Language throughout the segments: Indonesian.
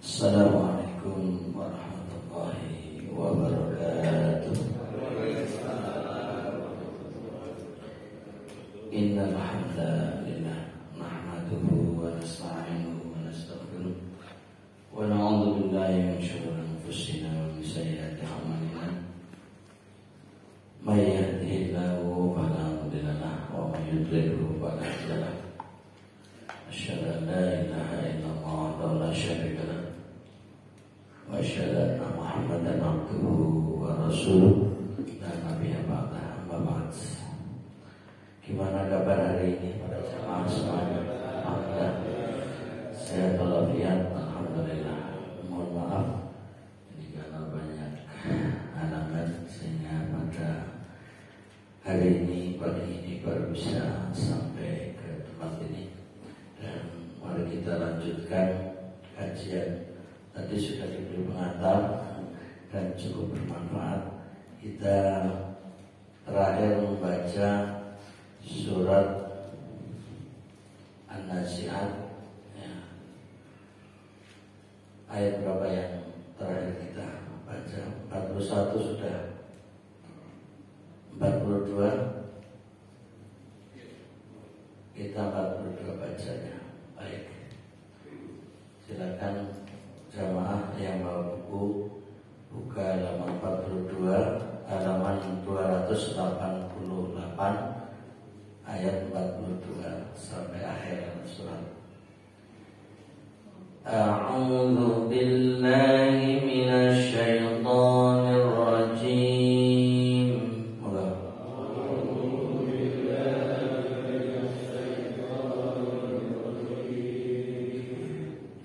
Assalamualaikum warahmatullahi wabarakatuh. Innal hamdalillah nahmaduhu wa nasta'inuhu wa nastaghfiruh wa na'udzu billahi min shururi anfusina wa min sayyiati a'malina. May yahdihillahu fala mudilla lahu wa may yudlilhu fala hadiya lahu. Asyhadu an la ilaha illallah wa la syarika lahu wa asyhadu anna Muhammadan abduhu wa rasuluh dan nabiyya ba'da. Amma ba'd. Gimana kabar hari ini para jemaah semuanya? Alhamdulillah sehat walafiat, alhamdulillah. Mohon maaf ini karena banyak halangan sehingga pada hari ini, pagi ini baru bisa sampai ke tempat ini. Dan mari kita lanjutkan kajian. Tadi sudah diberi pengantar dan cukup bermanfaat. Kita terakhir membaca surat An-Nazi'at ya. Ayat berapa yang terakhir kita baca? 41 sudah. 42 kita 42 bacanya. Baik, silakan jamaah yang bawa buku buka halaman 42, halaman 288, ayat 42 sampai akhir surat. A'udzu billahi minasy syaithanir rajim.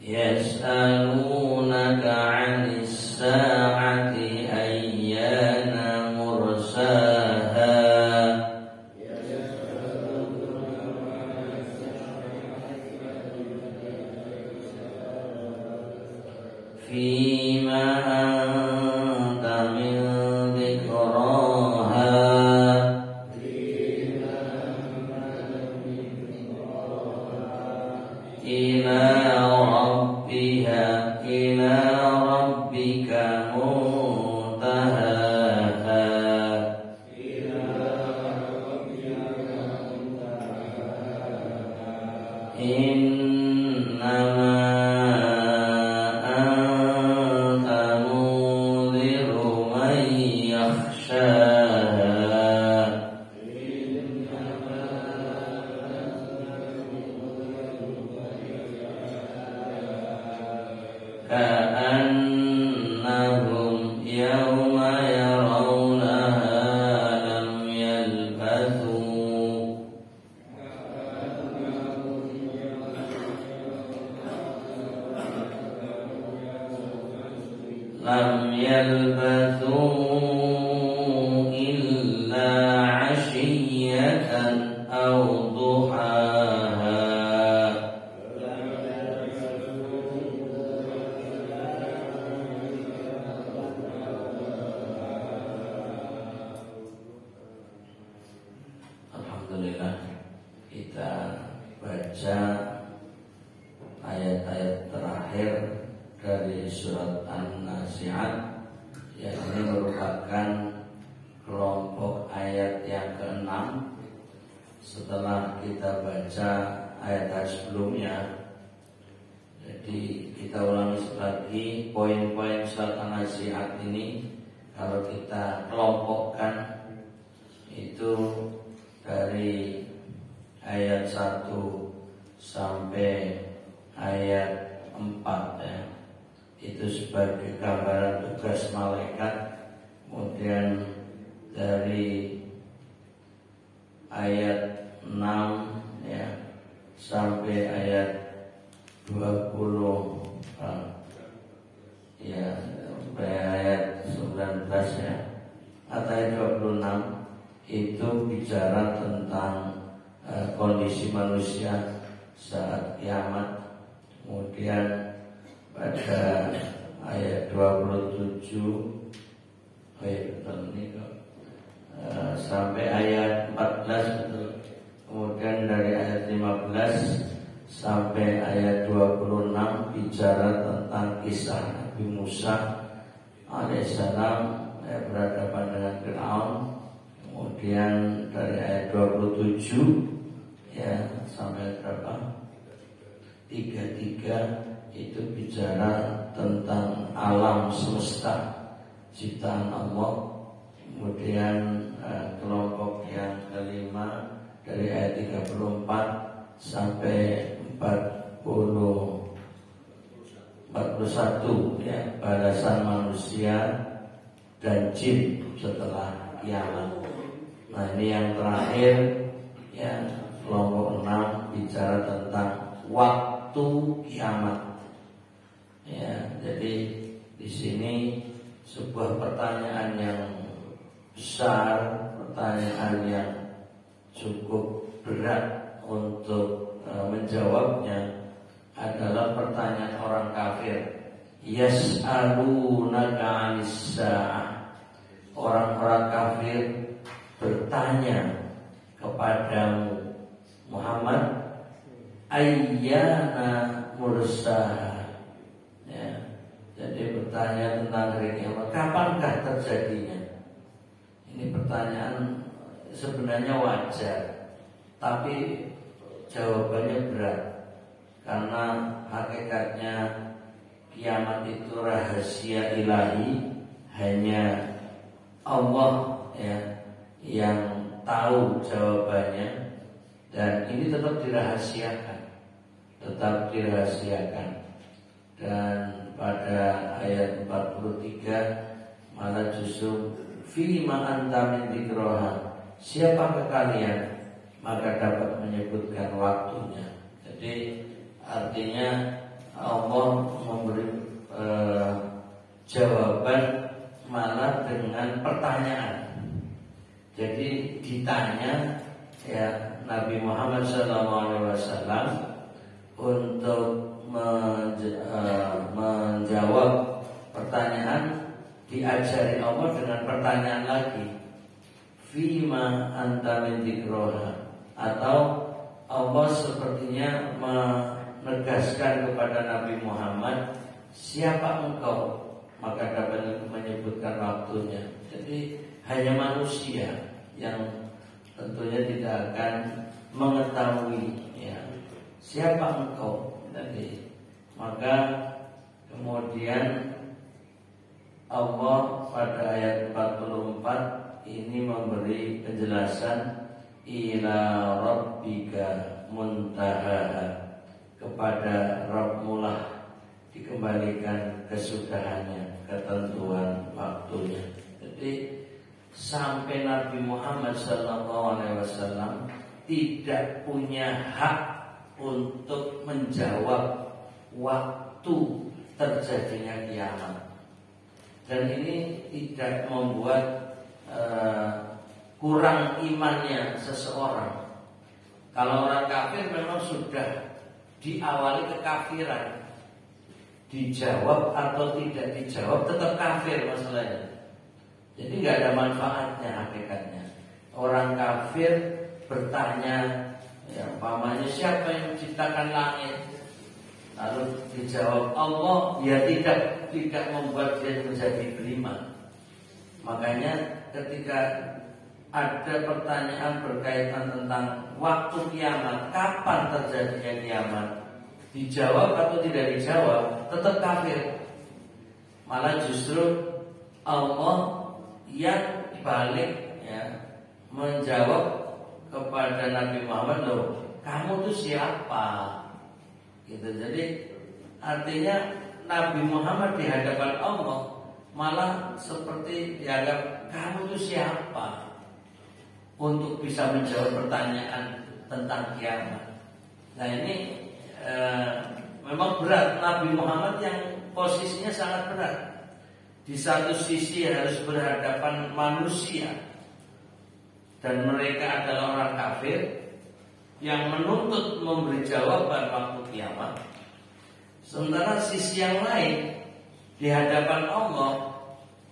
Yas'alunaka 'anis sa'ati ayyana mursaha. Fima anta min dzikraha ila ila rabbika muntahaha. Innama anta munziru man yakhshaha. Ka'annahum yawma yarawnaha lam yalbathu illa 'ashiyatan aw duhaha. Alhamdulillah kita baca ayat-ayat terakhir dari surat An-Nazi'at yang ini merupakan kelompok ayat yang ke-6 setelah kita baca ayat-ayat sebelumnya. Jadi kita ulangi lagi poin-poin surat An-Nazi'at ini. Kalau kita kelompokkan itu dari ayat 1 sampai ayat 4 ya. Itu sebagai gambaran tugas malaikat. Kemudian dari ayat 6 ya sampai ayat 20 ya sampai ayat 19 ya atau ayat 26 itu bicara tentang kondisi manusia saat kiamat. Kemudian pada ayat 27 sampai ayat 14 betul. Kemudian dari ayat 15 sampai ayat 26 bicara tentang kisah Nabi Musa alaihissalam berhadapan dengan Fir'aun. Kemudian dari ayat 27 ya sampai berapa? 33 itu bicara tentang alam semesta ciptaan Allah. Kemudian kelompok yang kelima dari ayat 34 sampai 41 ya, balasan manusia dan jin setelah kiamat. Nah ini yang terakhir ya, kelompok 6 bicara tentang waktu kiamat. Ya, jadi di sini sebuah pertanyaan yang besar, pertanyaan yang cukup berat untuk menjawabnya adalah pertanyaan orang kafir. Yas'alunaka 'anis sa'ah. Orang-orang kafir bertanya kepadamu Muhammad, ayyana mursaha. Ya, jadi bertanya tentang hari kiamat, kapankah terjadinya? Ini pertanyaan sebenarnya wajar, tapi jawabannya berat. Karena hakikatnya kiamat itu rahasia ilahi, hanya Allah ya yang tahu jawabannya, dan ini tetap dirahasiakan. Dan pada ayat 43 malah justru fima anta min dzikroha, siapakah kalian maka dapat menyebutkan waktunya. Jadi artinya Allah memberi jawaban malah dengan pertanyaan. Jadi ditanya ya Nabi Muhammad SAW untuk menjawab pertanyaan, diajari Allah dengan pertanyaan lagi, fima anta min dzikroha, atau Allah sepertinya menegaskan kepada Nabi Muhammad, siapa engkau maka dapat menyebutkan waktunya. Jadi hanya manusia yang tentunya tidak akan mengetahui ya, siapa engkau. Jadi maka kemudian Allah pada ayat 44 ini memberi penjelasan, ila rabbika muntahaha, kepada Rabbmu lah dikembalikan kesudahannya, ketentuan waktunya. Jadi sampai Nabi Muhammad SAW tidak punya hak untuk menjawab waktu terjadinya kiamat. Dan ini tidak membuat kurang imannya seseorang. Kalau orang kafir memang sudah diawali kekafiran, dijawab atau tidak dijawab tetap kafir masalahnya. Jadi nggak ada manfaatnya hakikatnya. Orang kafir bertanya, ya umpamanya siapa yang menciptakan langit, lalu dijawab Allah, ya tidak membuat dia menjadi beriman. Makanya ketika ada pertanyaan berkaitan tentang waktu kiamat, kapan terjadinya kiamat, dijawab atau tidak dijawab, tetap kafir. Malah justru Allah yang balik ya, menjawab kepada Nabi Muhammad, loh kamu tuh siapa? Gitu. Jadi artinya Nabi Muhammad di hadapan Allah malah seperti dianggap, kamu tuh siapa untuk bisa menjawab pertanyaan tentang kiamat. Nah ini memang berat. Nabi Muhammad yang posisinya sangat berat. Di satu sisi harus berhadapan manusia, dan mereka adalah orang kafir yang menuntut memberi jawaban waktu kiamat. Sementara sisi yang lain, di hadapan Allah,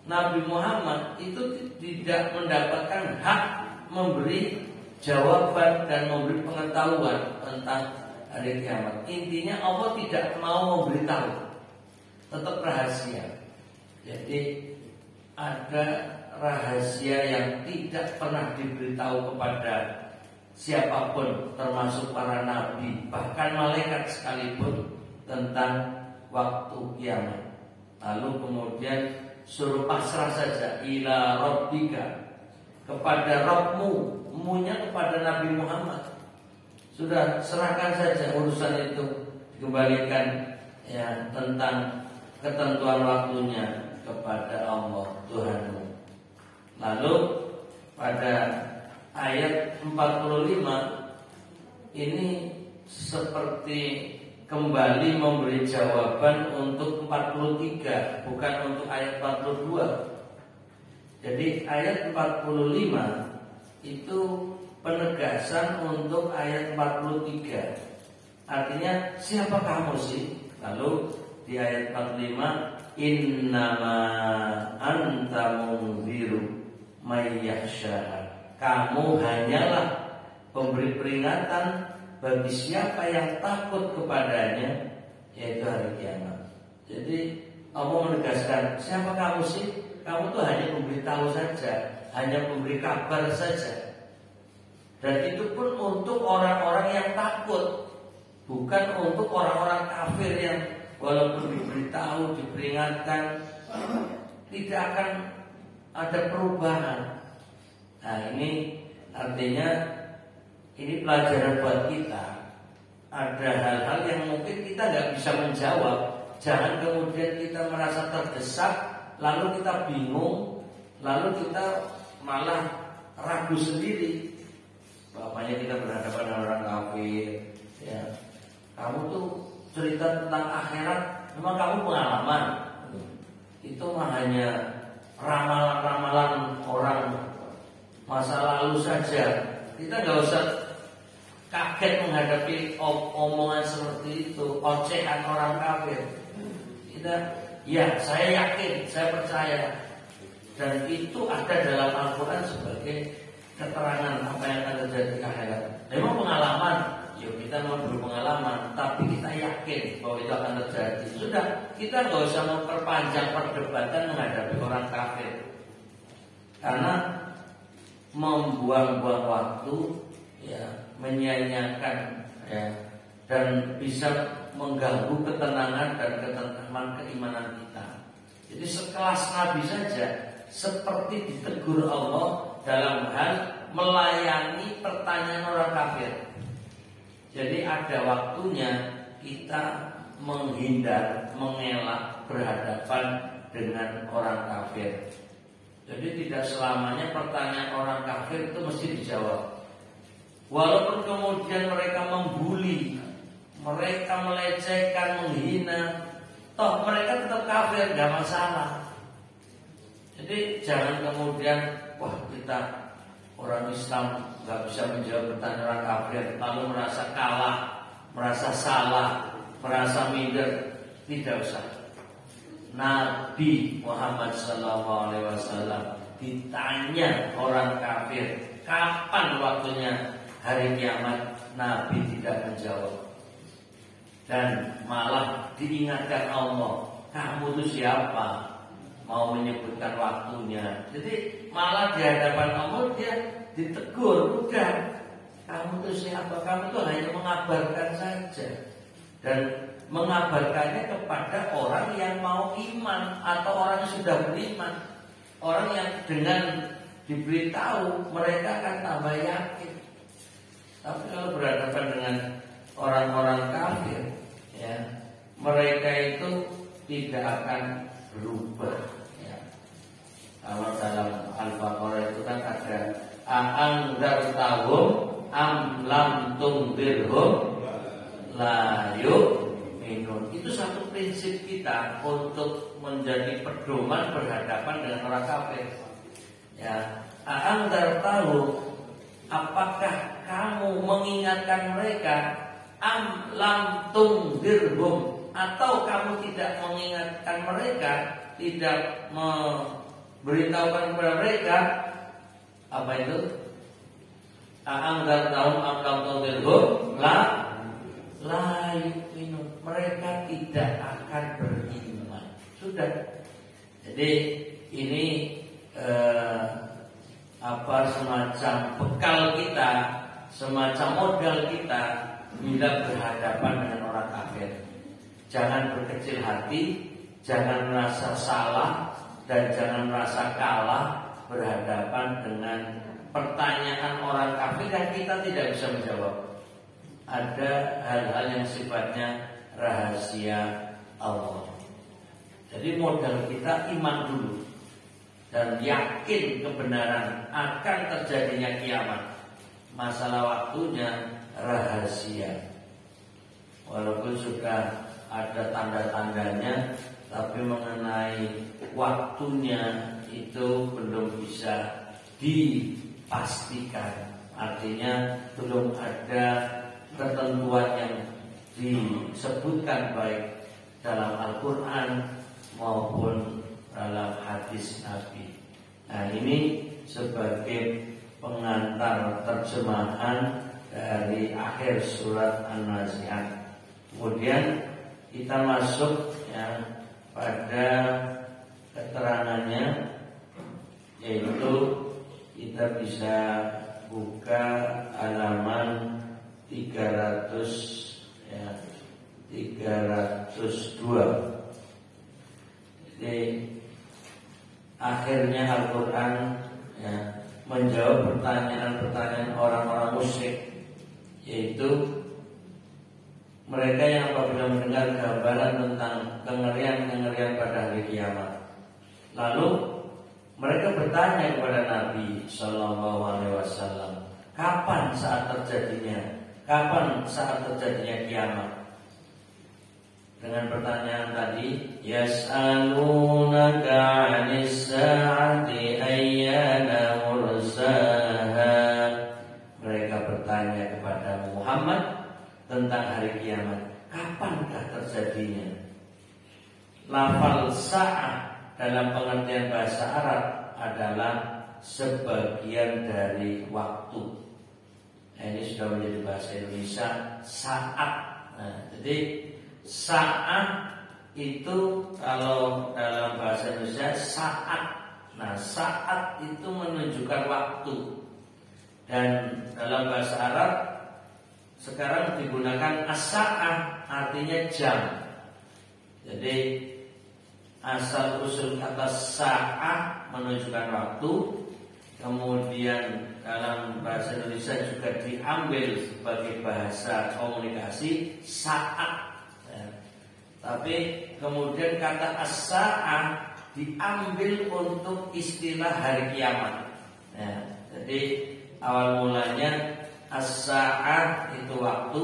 Nabi Muhammad itu tidak mendapatkan hak memberi jawaban dan memberi pengetahuan tentang hari kiamat. Intinya Allah tidak mau memberitahu, tetap rahasia. Jadi ada rahasia yang tidak pernah diberitahu kepada siapapun, termasuk para nabi, bahkan malaikat sekalipun, tentang waktu kiamat. Lalu kemudian suruh pasrah saja ila rabbika, kepada Rabbmu, munya kepada Nabi Muhammad. Sudah serahkan saja urusan itu, dikembalikan ya tentang ketentuan waktunya kepada Allah Tuhanmu. Lalu pada ayat 45 ini seperti kembali memberi jawaban untuk 43, bukan untuk ayat 42. Jadi ayat 45 itu penegasan untuk ayat 43. Artinya siapa kamu sih? Lalu di ayat 45, innama anta munziru may yakhsha. Kamu hanyalah pemberi peringatan bagi siapa yang takut kepadanya, yaitu hari kiamat. Jadi Allah menegaskan, siapa kamu sih? Kamu tuh hanya memberitahu saja, hanya memberi kabar saja. Dan itu pun untuk orang-orang yang takut, bukan untuk orang-orang kafir yang walaupun diberitahu, diperingatkan, tidak akan ada perubahan. Nah ini artinya ini pelajaran buat kita. Ada hal-hal yang mungkin kita nggak bisa menjawab. Jangan kemudian kita merasa terdesak, lalu kita bingung, lalu kita malah ragu sendiri. Bapaknya kita berhadapan dengan orang kafir, ya. Kamu tuh cerita tentang akhirat, memang kamu pengalaman? Itu mah hanya ramalan-ramalan orang masa lalu saja. Kita nggak usah kaget menghadapi omongan seperti itu, ocehan orang kafir. Kita, ya saya yakin, saya percaya, dan itu ada dalam Al-Quran sebagai keterangan apa yang akan terjadi di akhirat. Memang pengalaman, yuk kita mau berpengalaman, tapi kita yakin bahwa itu akan terjadi. Sudah, kita nggak usah memperpanjang perdebatan menghadapi orang kafir, karena membuang-buang waktu, ya, menyia-nyiakan, ya, dan bisa mengganggu ketenangan dan ketentraman keimanan kita. Jadi sekelas Nabi saja seperti ditegur Allah dalam hal melayani pertanyaan orang kafir. Jadi ada waktunya kita menghindar, mengelak berhadapan dengan orang kafir. Jadi tidak selamanya pertanyaan orang kafir itu mesti dijawab. Walaupun kemudian mereka membuli, mereka melecehkan, menghina, toh mereka tetap kafir, gak masalah. Jadi jangan kemudian, wah kita orang Islam gak bisa menjawab pertanyaan orang kafir, lalu merasa kalah, merasa salah, merasa minder. Tidak usah. Nabi Muhammad SAW ditanya orang kafir, kapan waktunya hari kiamat, Nabi tidak menjawab. Dan malah diingatkan Allah, kamu itu siapa? Mau menyebutkan waktunya. Jadi malah di hadapan Allah dia ditegur, udah, kamu itu siapa? Kamu itu hanya mengabarkan saja. Dan mengabarkannya kepada orang yang mau iman atau orang yang sudah beriman. Orang yang dengan diberitahu mereka akan tambah yakin. Tapi kalau berhadapan dengan orang-orang kafir, ya, mereka itu tidak akan berubah, ya. Kalau dalam Al-Baqarah itu kan ada a'angdartahum am lam tundirhum la yu'minun. Itu satu prinsip kita untuk menjadi pedoman berhadapan dengan orang kafir. Ya, a'angdartahum, apakah kamu mengingatkan mereka, am lam tundirhum, atau kamu tidak mengingatkan mereka, tidak memberitahukan kepada mereka? Apa itu? A'angdartahum am lam tundirhum la yu'minun, mereka tidak akan beriman. Sudah. Jadi ini semacam bekal kita, semacam modal kita bila berhadapan dengan orang kafir. Jangan berkecil hati, jangan merasa salah, dan jangan merasa kalah berhadapan dengan pertanyaan orang kafir yang kita tidak bisa menjawab. Ada hal-hal yang sifatnya rahasia Allah. Jadi modal kita iman dulu dan yakin kebenaran akan terjadinya kiamat. Masalah waktunya rahasia. Walaupun sudah ada tanda-tandanya, tapi mengenai waktunya itu belum bisa dipastikan. Artinya belum ada ketentuan yang disebutkan baik dalam Al-Quran maupun dalam hadis Nabi. Nah, ini sebagai pengantar terjemahan dari akhir surat An-Nazi'at. Kemudian kita masuk ya pada keterangannya, yaitu kita bisa buka halaman 302. Jadi akhirnya Al-Quran ya, menjawab pertanyaan-pertanyaan orang-orang musyrik, yaitu mereka yang apabila mendengar gambaran tentang kengerian-kengerian pada hari kiamat, lalu mereka bertanya kepada Nabi Sallallahu Alaihi Wasallam, kapan saat terjadinya kiamat? Dengan pertanyaan tadi, yas'alunaka 'anis sa'ati ayyana mursaha. Mereka bertanya kepada Muhammad tentang hari kiamat, kapankah terjadinya? Lafal sa'ah dalam pengertian bahasa Arab adalah sebagian dari waktu. Nah, ini sudah menjadi bahasa Indonesia saat. Nah, jadi saat itu kalau dalam bahasa Indonesia saat. Nah, saat itu menunjukkan waktu. Dan dalam bahasa Arab sekarang digunakan as-sa'ah, artinya jam. Jadi asal usul kata sa'ah menunjukkan waktu. Kemudian dalam bahasa Indonesia juga diambil sebagai bahasa komunikasi saat. Tapi kemudian kata as-sa'ah diambil untuk istilah hari kiamat. Ya, jadi awal mulanya as-sa'ah itu waktu,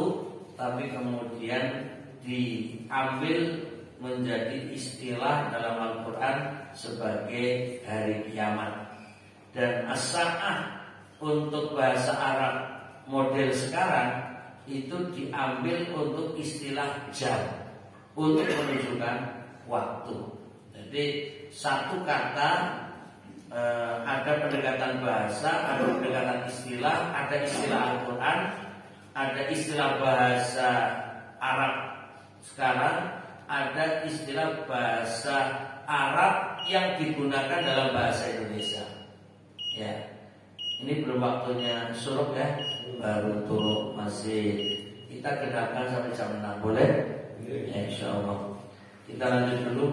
tapi kemudian diambil menjadi istilah dalam Al-Quran sebagai hari kiamat. Dan as-sa'ah untuk bahasa Arab model sekarang itu diambil untuk istilah jam, untuk menunjukkan waktu. Jadi satu kata ada pendekatan bahasa, ada pendekatan istilah, ada istilah Al-Quran, ada istilah bahasa Arab sekarang, ada istilah bahasa Arab yang digunakan dalam bahasa Indonesia. Ya, ini belum waktunya suruk ya, baru turun, masih kita kenakan sampai jam 6, boleh? Ya, insya Allah. Kita lanjut dulu.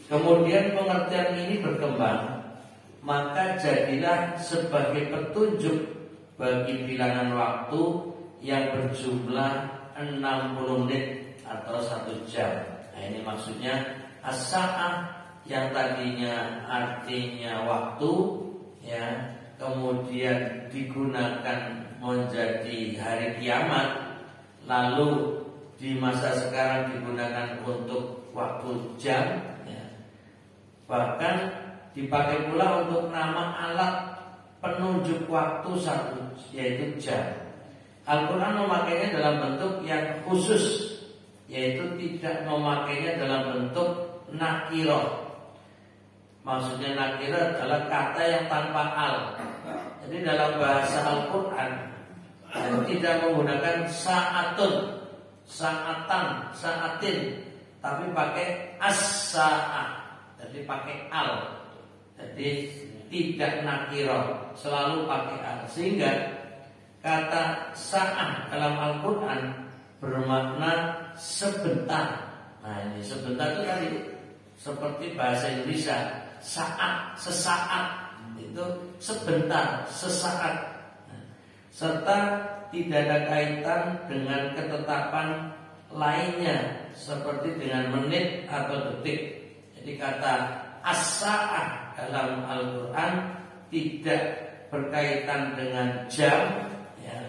Kemudian pengertian ini berkembang, maka jadilah sebagai petunjuk bagi bilangan waktu yang berjumlah 60 menit atau 1 jam. Nah, ini maksudnya as-sa'ah yang tadinya artinya waktu, ya, kemudian digunakan menjadi hari kiamat, lalu di masa sekarang digunakan untuk waktu jam, ya. Bahkan dipakai pula untuk nama alat penunjuk waktu satu, yaitu jam. Al-Quran memakainya dalam bentuk yang khusus, yaitu tidak memakainya dalam bentuk nakirah. Maksudnya nakirah adalah kata yang tanpa al. Jadi dalam bahasa Al-Quran tidak menggunakan sa'atun. sa'atan, sa'atin, tapi pakai as-sa'ah. Jadi pakai al. Jadi tidak nakiro, selalu pakai al. Sehingga kata sa'ah dalam Al-Quran bermakna sebentar. Nah ini sebentar itu tadi seperti bahasa Indonesia, saat, sesaat, itu sebentar, sesaat. Serta tidak ada kaitan dengan ketetapan lainnya seperti dengan menit atau detik. Jadi kata as-sa'ah dalam Al-Quran tidak berkaitan dengan jam, ya.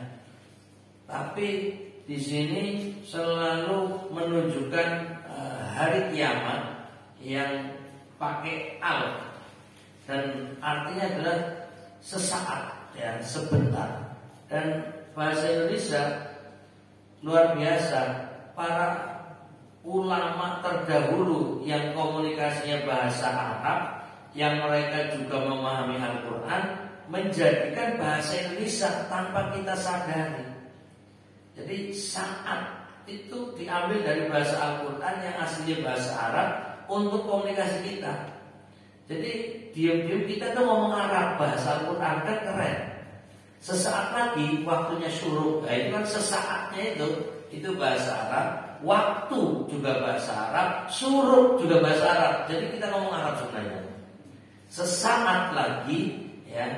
Tapi di sini selalu menunjukkan hari kiamat yang pakai al, dan artinya adalah sesaat, ya, sebentar. Dan bahasa Indonesia luar biasa. Para ulama terdahulu yang komunikasinya bahasa Arab, yang mereka juga memahami Al-Quran, menjadikan bahasa Indonesia tanpa kita sadari. Jadi saat itu diambil dari bahasa Al-Quran yang aslinya bahasa Arab untuk komunikasi kita. Jadi diam-diam kita tuh ngomong Arab, bahasa Al-Quran kan keren. Sesaat lagi waktunya syuruk. Nah itu kan sesaatnya itu bahasa Arab. Waktu juga bahasa Arab, syuruk juga bahasa Arab. Jadi kita ngomong Arab sebenarnya. Sesaat lagi, ya,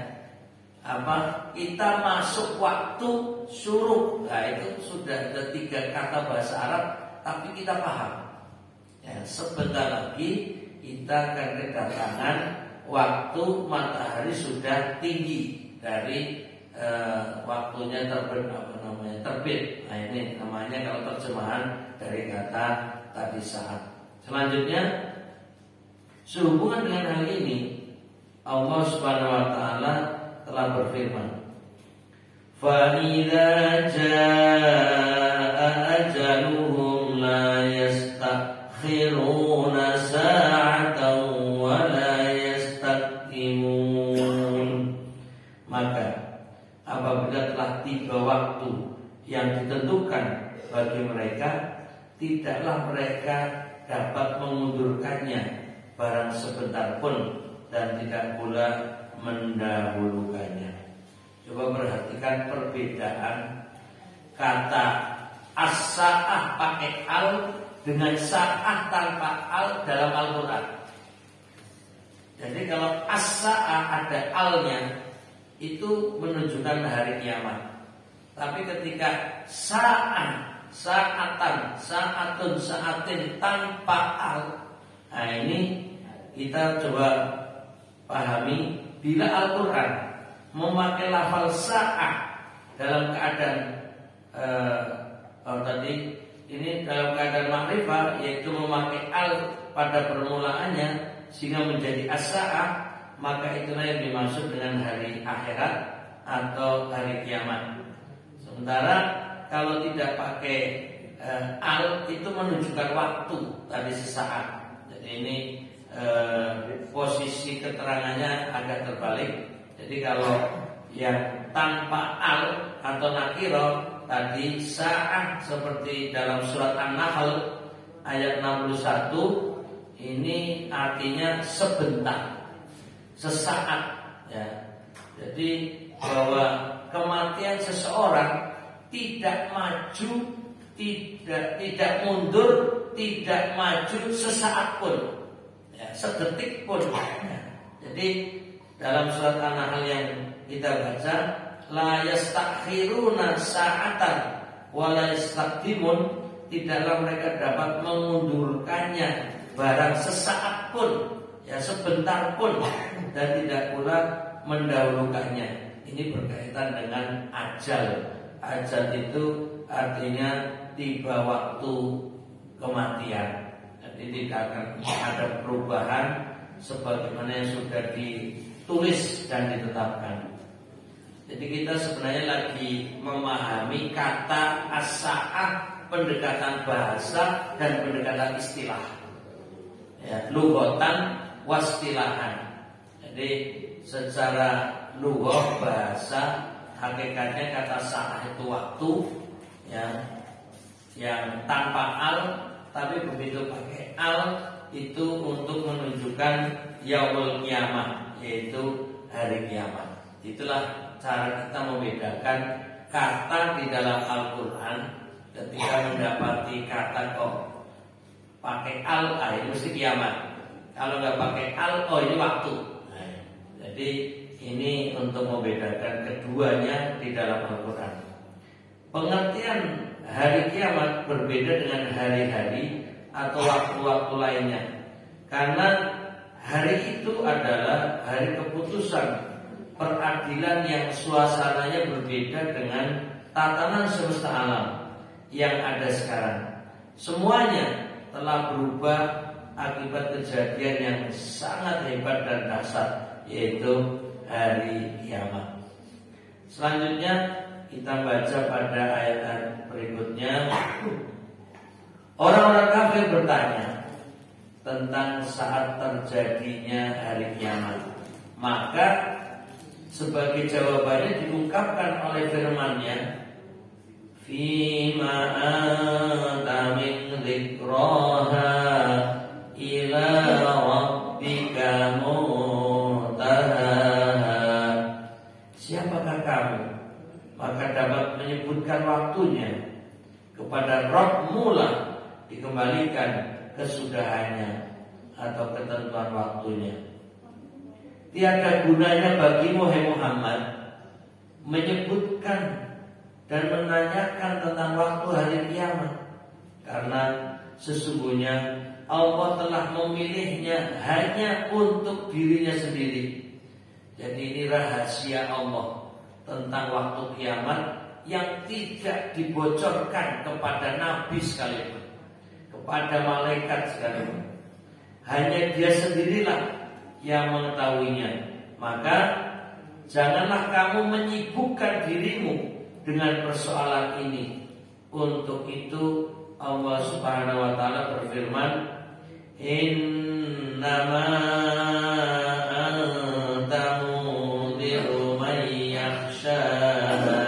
kita masuk waktu syuruk. Nah itu sudah ada 3 kata bahasa Arab, tapi kita paham. Ya, sebentar lagi kita akan kedatangan waktu matahari sudah tinggi dari waktunya terbit. Nah ini namanya kalau terjemahan dari kata tadi saat. Selanjutnya, sehubungan dengan hal ini, Allah Subhanahu wa taala telah berfirman, "Fa idza jaa ajaluhum la yastakhiruna sa'atan wa la yastaqdimun." Maka apabila telah tiba waktu yang ditentukan bagi mereka, tidaklah mereka dapat mengundurkannya barang sebentar pun, dan tidak pula mendahulukannya. Coba perhatikan perbedaan kata as-sa'ah pakai al dengan sa'ah tanpa al dalam Al-Quran. Jadi kalau as-sa'ah ada alnya, itu menunjukkan hari kiamat. Tapi ketika sa'ah, sa'atan, sa'atun, sa'atin tanpa al, nah ini kita coba pahami. Bila Al-Quran memakai lafal sa'ah dalam keadaan tadi ini dalam keadaan makrifah, yaitu memakai al pada permulaannya sehingga menjadi as-sa'ah, maka itulah yang dimaksud dengan hari akhirat atau hari kiamat. Sementara kalau tidak pakai al, itu menunjukkan waktu tadi sesaat. Jadi ini posisi keterangannya agak terbalik. Jadi kalau yang tanpa al atau nakiro tadi sa'ah seperti dalam surat An-Nahl ayat 61, ini artinya sebentar, sesaat, ya. Jadi bahwa kematian seseorang tidak maju, tidak mundur, tidak maju sesaat pun, ya, sedetik pun. Ya. Jadi dalam surat An-Nahl yang kita baca, la yastakhiruna sa'atan wa la yastaqdimun, tidaklah mereka dapat mengundurkannya barang sesaat pun, ya, sebentar pun, dan tidak pula mendahulukannya. Ini berkaitan dengan ajal. Ajal itu artinya tiba waktu kematian. Jadi tidak akan ada perubahan sebagaimana yang sudah ditulis dan ditetapkan. Jadi kita sebenarnya lagi memahami kata as-sa'ah, pendekatan bahasa dan pendekatan istilah, ya, lughatan wastilahan. Jadi secara lughah bahasa, hakikatnya kata sa'ah itu waktu, ya, yang tanpa al, tapi begitu pakai al itu untuk menunjukkan yaumul kiamah, yaitu hari kiamat. Itulah cara kita membedakan kata di dalam Al-Quran. Ketika mendapati kata kok pakai al, ini mesti kiamat. Kalau nggak pakai al, ini waktu. Nah, jadi ini untuk membedakan keduanya di dalam Al-Quran. Pengertian hari kiamat berbeda dengan hari-hari atau waktu-waktu lainnya, karena hari itu adalah hari keputusan, peradilan yang suasananya berbeda dengan tatanan semesta alam yang ada sekarang. Semuanya telah berubah akibat kejadian yang sangat hebat dan dahsyat, yaitu hari kiamat. Selanjutnya kita baca pada ayat berikutnya. Orang-orang kafir bertanya tentang saat terjadinya hari kiamat. Maka sebagai jawabannya diungkapkan oleh firman-Nya, Fima anta min dzikraha ila rabbika muntahaha. Siapakah kamu? Maka dapat menyebutkan waktunya, kepada Rabb-Mu lah dikembalikan kesudahannya atau ketentuan waktunya. Tiada gunanya bagimu, hai Muhammad, menyebutkan dan menanyakan tentang waktu hari kiamat, karena sesungguhnya Allah telah memilihnya hanya untuk dirinya sendiri. Jadi ini rahasia Allah tentang waktu kiamat yang tidak dibocorkan kepada nabi sekalipun, kepada malaikat sekalipun. Hanya Dia sendirilah yang mengetahuinya. Maka janganlah kamu menyibukkan dirimu dengan persoalan ini. Untuk itu Allah Subhanahu wa taala berfirman, Innama anta mundhiru man yakhshaha.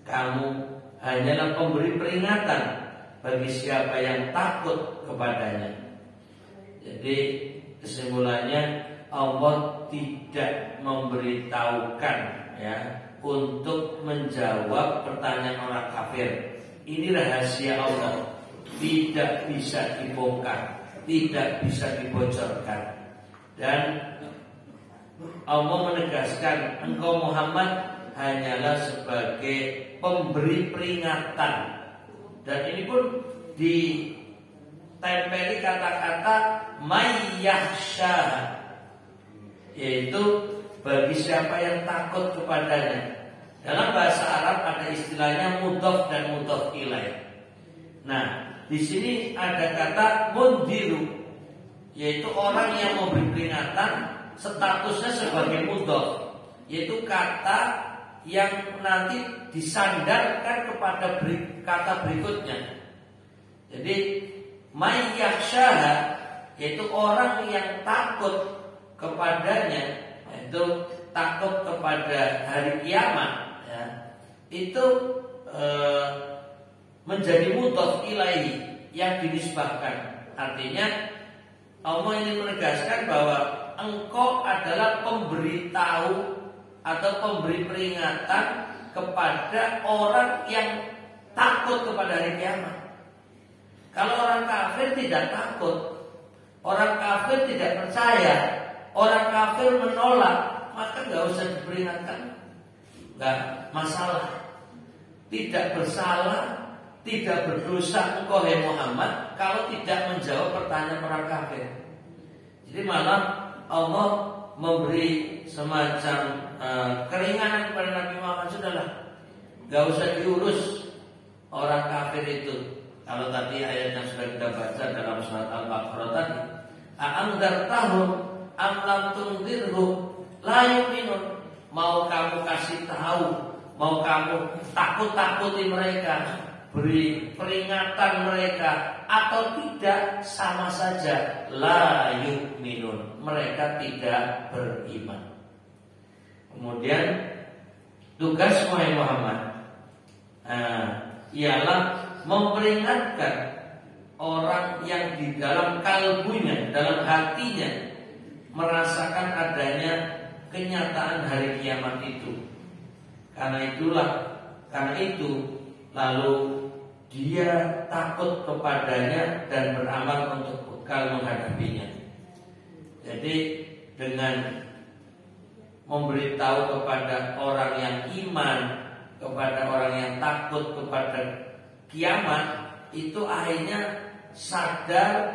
Kamu hanyalah pemberi peringatan bagi siapa yang takut kepadanya. Jadi kesimpulannya, Allah tidak memberitahukan untuk menjawab pertanyaan orang kafir. Ini rahasia Allah, tidak bisa dibongkar, tidak bisa dibocorkan. Dan Allah menegaskan, engkau Muhammad hanyalah sebagai pemberi peringatan. Dan ini pun ditempeli kata-kata mayyahsha, yaitu bagi siapa yang takut kepadanya. Dalam bahasa Arab ada istilahnya mudhaf dan mudhaf ilaih. Nah, di sini ada kata mundhiru, yaitu orang yang memberi peringatan, statusnya sebagai mudhaf, yaitu kata yang nanti disandarkan kepada kata berikutnya. Jadi mayyahsha, yaitu orang yang takut kepadanya, yaitu takut kepada hari kiamat, itu menjadi mudhaf ilaihi yang dinisbahkan. Artinya Allah ini menegaskan bahwa engkau adalah pemberitahu atau pemberi peringatan kepada orang yang takut kepada hari kiamat. Kalau orang kafir tidak takut, orang kafir tidak percaya, orang kafir menolak, maka nggak usah diperingatkan, nggak masalah. Tidak bersalah, tidak berdosa engkau hai Muhammad kalau tidak menjawab pertanyaan orang kafir. Jadi malah Allah memberi semacam keringanan kepada Nabi Muhammad, sudahlah, nggak usah diurus orang kafir itu. Kalau tadi ayat yang sudah kita baca dalam surat Al-Baqarah tadi, a'andzartahum am lam tunzirhum la yu'minun. Mau kamu kasih tahu, mau kamu takut-takuti mereka, beri peringatan mereka atau tidak, sama saja la yu'minun, mereka tidak beriman. Kemudian tugas Muhammad ialah memperingatkan orang yang di dalam kalbunya, dalam hatinya merasakan adanya kenyataan hari kiamat itu. Karena itu lalu dia takut kepadanya dan beramal untuk bekal menghadapinya. Jadi dengan memberitahu kepada orang yang iman, kepada orang yang takut kepada kiamat, itu akhirnya sadar,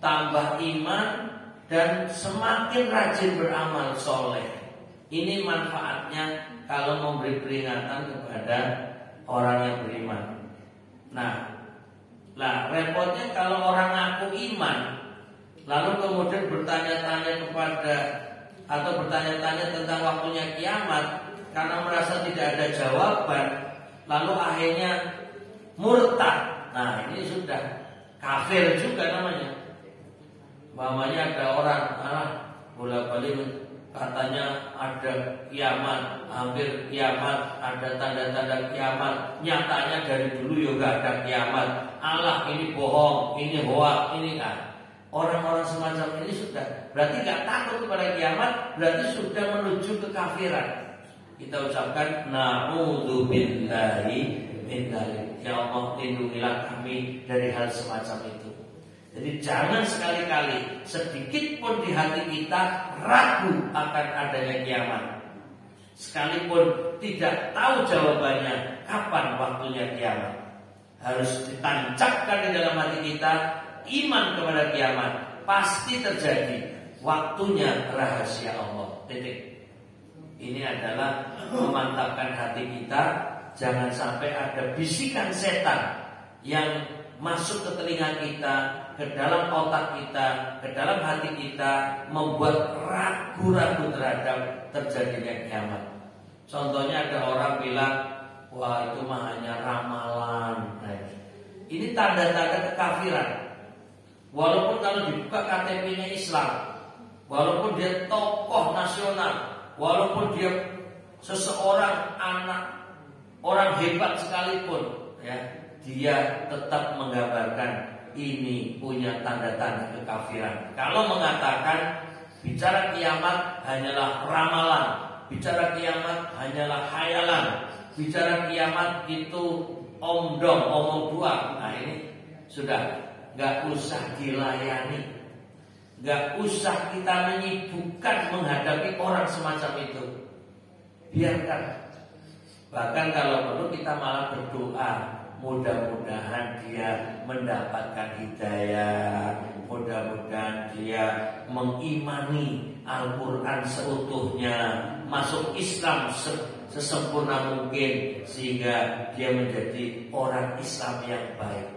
tambah iman, dan semakin rajin beramal soleh. Ini manfaatnya kalau memberi peringatan kepada orang yang beriman. Nah, repotnya kalau orang ngaku iman, lalu kemudian bertanya-tanya tentang waktunya kiamat karena merasa tidak ada jawaban, lalu akhirnya murtad. Nah, ini sudah kafir juga namanya. Umpamanya ada orang bolak-balik katanya ada kiamat, hampir kiamat, ada tanda-tanda kiamat. Nyatanya dari dulu juga ada kiamat. Allah ini bohong, ini hoak, ini kan. Orang-orang semacam ini sudah berarti gak takut kepada kiamat, berarti sudah menuju kekafiran. Kita ucapkan na'udzubillahi min dzalik. Ya Allah, lindungilah kami dari hal semacam itu. Jadi jangan sekali-kali sedikit pun di hati kita ragu akan adanya kiamat. Sekalipun tidak tahu jawabannya kapan waktunya kiamat, harus ditancapkan di dalam hati kita iman kepada kiamat. Pasti terjadi, waktunya rahasia Allah. Titik. Ini adalah memantapkan hati kita. Jangan sampai ada bisikan setan yang masuk ke telinga kita, ke dalam otak kita, ke dalam hati kita, membuat ragu-ragu terhadap terjadinya kiamat. Contohnya ada orang bilang, wah itu mah hanya ramalan. Nah, ini tanda-tanda kekafiran. Walaupun kalau dibuka KTP-nya Islam, walaupun dia tokoh nasional, walaupun dia seseorang anak orang hebat sekalipun, ya, dia tetap menggambarkan ini punya tanda-tanda kekafiran. Kalau mengatakan bicara kiamat hanyalah ramalan, bicara kiamat hanyalah khayalan, bicara kiamat itu omdom, omong dua. Nah ini sudah gak usah dilayani, gak usah kita menyibukkan menghadapi orang semacam itu. Biarkan. Bahkan kalau perlu kita malah berdoa, mudah-mudahan dia mendapatkan hidayah, mudah-mudahan dia mengimani Al-Quran seutuhnya, masuk Islam sesempurna mungkin, sehingga dia menjadi orang Islam yang baik.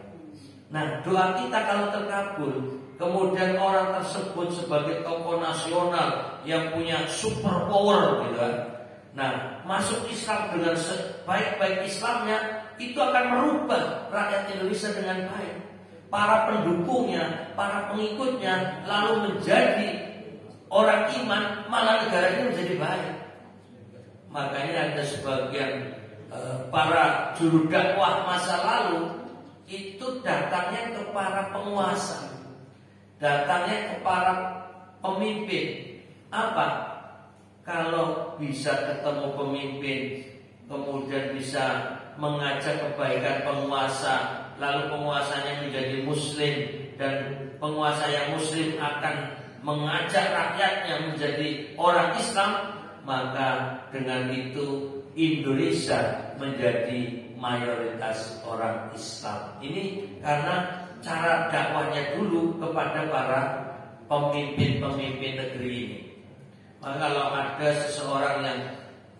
Nah, doa kita kalau terkabul, kemudian orang tersebut sebagai tokoh nasional yang punya super power gitu kan, nah masuk Islam dengan sebaik-baik Islamnya, itu akan merubah rakyat Indonesia dengan baik. Para pendukungnya, para pengikutnya lalu menjadi orang iman, malah negara ini menjadi baik. Makanya ada sebagian para juru dakwah masa lalu itu datangnya ke para penguasa, datangnya ke para pemimpin. Apa? Kalau bisa ketemu pemimpin, kemudian bisa mengajak kebaikan penguasa, lalu penguasanya menjadi muslim, dan penguasa yang muslim akan mengajak rakyatnya menjadi orang Islam, maka dengan itu Indonesia menjadi mayoritas orang Islam. Ini karena cara dakwahnya dulu kepada para pemimpin-pemimpin negeri ini. Maka kalau ada seseorang yang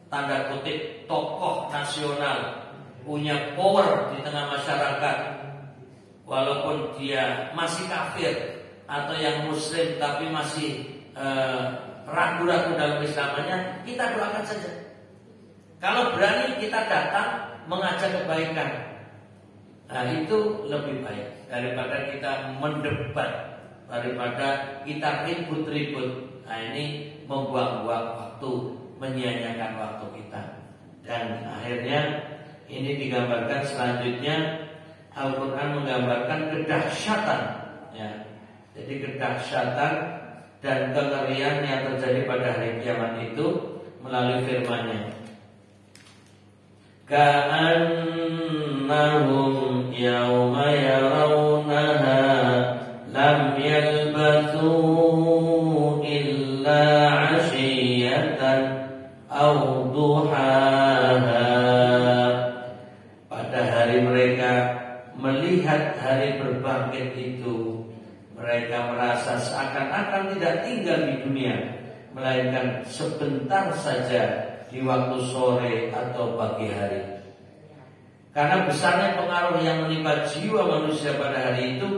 tanda kutip tokoh nasional, punya power di tengah masyarakat, walaupun dia masih kafir atau yang muslim tapi masih ragu-ragu dalam Islamnya, kita doakan saja. Kalau berani kita datang mengajak kebaikan, nah itu lebih baik daripada kita mendebat, daripada kita ribut-ribut. Nah ini membuang-buang waktu, menyia-nyiakan waktu kita. Dan akhirnya ini digambarkan selanjutnya, Al-Quran menggambarkan kedahsyatan, ya. Jadi kedahsyatan dan kengerian yang terjadi pada hari kiamat itu melalui firman-Nya. Ka'annahum yawma yarawnaha lam yalbathu illa 'ashiyatan aw duhaha. Pada hari mereka melihat hari berbangkit itu, mereka merasa seakan-akan tidak tinggal di dunia, melainkan sebentar saja di waktu sore atau pagi hari. Karena besarnya pengaruh yang menimpa jiwa manusia pada hari itu,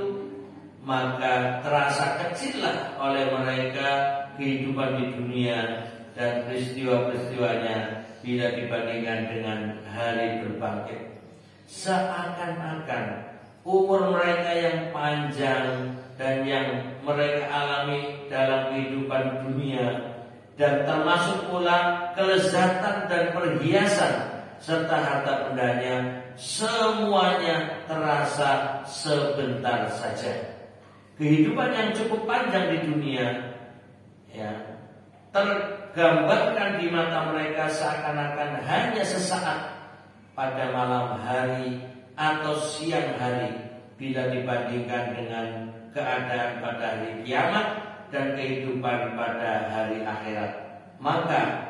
maka terasa kecillah oleh mereka kehidupan di dunia dan peristiwa-peristiwanya bila dibandingkan dengan hari berbangkit. Seakan-akan umur mereka yang panjang dan yang mereka alami dalam kehidupan dunia, dan termasuk pula kelezatan dan perhiasan serta harta bendanya, semuanya terasa sebentar saja. Kehidupan yang cukup panjang di dunia, ya, tergambarkan di mata mereka seakan-akan hanya sesaat pada malam hari atau siang hari bila dibandingkan dengan keadaan pada hari kiamat dan kehidupan pada hari akhirat. Maka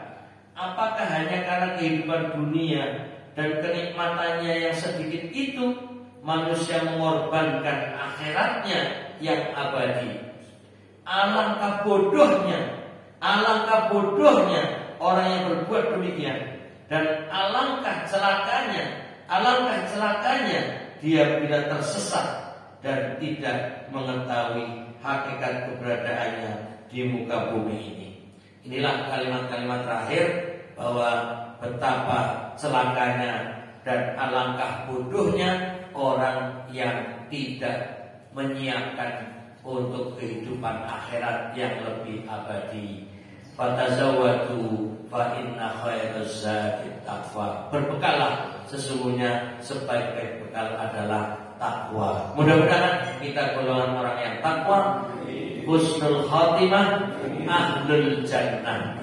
apakah hanya karena kehidupan dunia dan kenikmatannya yang sedikit itu manusia mengorbankan akhiratnya yang abadi? Alangkah bodohnya orang yang berbuat demikian, dan alangkah celakanya dia bila tersesat dan tidak mengetahui hakikat keberadaannya di muka bumi ini. Inilah kalimat-kalimat terakhir bahwa betapa celakanya dan alangkah bodohnya orang yang tidak menyiapkan untuk kehidupan akhirat yang lebih abadi. Fatazawwadu fa inna khairaz zadi taqwa. Berbekallah, sesungguhnya sebaik-baik bekal adalah takwa. Mudah-mudahan kita golongan orang yang takwa, husnul khatimah, ahlul jannah.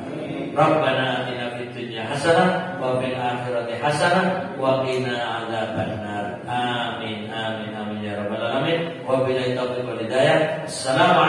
Rabbana atina fid dunya hasanah wa fil akhirati hasanah wa qina adzabannar. Amin amin amin ya rabbal alamin. Wa billahi taufiq wal hidayah. Assalamualaikum